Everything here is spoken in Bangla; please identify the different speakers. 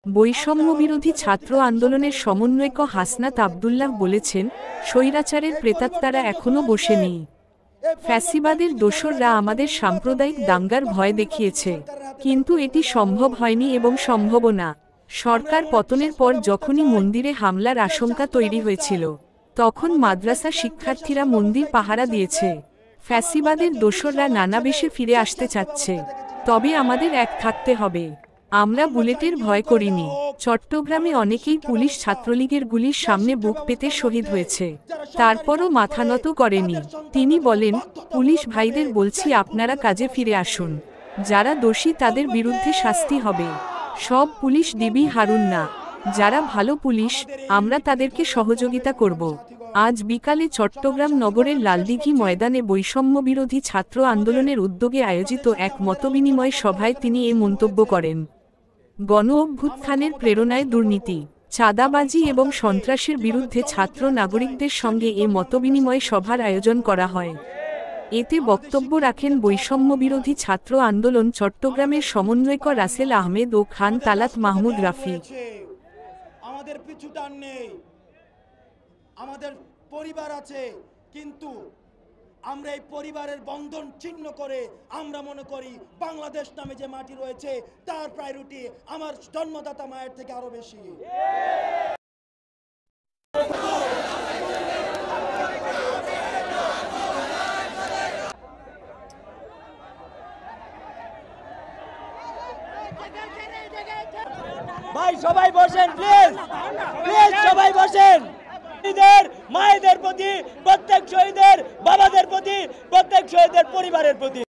Speaker 1: বৈষম্যবিরোধী ছাত্র আন্দোলনের সমন্বয়ক হাসনাত আব্দুল্লাহ বলেছেন, স্বৈরাচারের প্রেতাত্মারা এখনও বসে নেই। ফ্যাসিবাদের দোসররা আমাদের সাম্প্রদায়িক দাঙ্গার ভয় দেখিয়েছে, কিন্তু এটি সম্ভব হয়নি এবং সম্ভবও না। সরকার পতনের পর যখনই মন্দিরে হামলার আশঙ্কা তৈরি হয়েছিল, তখন মাদ্রাসা শিক্ষার্থীরা মন্দির পাহারা দিয়েছে। ফ্যাসিবাদের দোসররা নানা বেশে ফিরে আসতে চাচ্ছে, তবে আমাদের এক থাকতে হবে। আমরা বুলেটের ভয় করিনি। চট্টগ্রামে অনেকেই পুলিশ ছাত্রলীগের গুলির সামনে বুক পেতে শহীদ হয়েছে, তারপরও মাথা নত করেনি। তিনি বলেন, পুলিশ ভাইদের বলছি, আপনারা কাজে ফিরে আসুন। যারা দোষী তাদের বিরুদ্ধে শাস্তি হবে। সব পুলিশ ডিবি হারুন না। যারা ভালো পুলিশ, আমরা তাদেরকে সহযোগিতা করব। আজ বিকালে চট্টগ্রাম নগরের লালদিঘি ময়দানে বৈষম্যবিরোধী ছাত্র আন্দোলনের উদ্যোগে আয়োজিত এক মতবিনিময় সভায় তিনি এ মন্তব্য করেন। গণ-অভ্যুত্থানের প্রেরণায় দুর্নীতি, চাঁদাবাজি এবং সন্ত্রাসের বিরুদ্ধে ছাত্র নাগরিকদের সঙ্গে এ মতবিনিময় সভার আয়োজন করা হয়। এতে বক্তব্য রাখেন বৈষম্যবিরোধী ছাত্র আন্দোলন চট্টগ্রামের সমন্বয়ক রাসেল আহমেদ ও খান তালাত মাহমুদ রাফি।
Speaker 2: আমাদের পিছুটান নেই, আমাদের পরিবার আছে, কিন্তু আমরা এই পরিবারের বন্ধন ছিন্ন করে আমরা মনে করি বাংলাদেশ নামে যে মাটি রয়েছে তার প্রায়োরিটি আমার জন্মদাতা মায়ের থেকে আরো বেশি।
Speaker 3: ভাই সবাই বসেন, প্লিজ প্লিজ সবাই বসেন। মায়েদের প্রতি, প্রত্যেক শহীদের বাবাদের প্রতি, প্রত্যেক শহীদের পরিবারের প্রতি।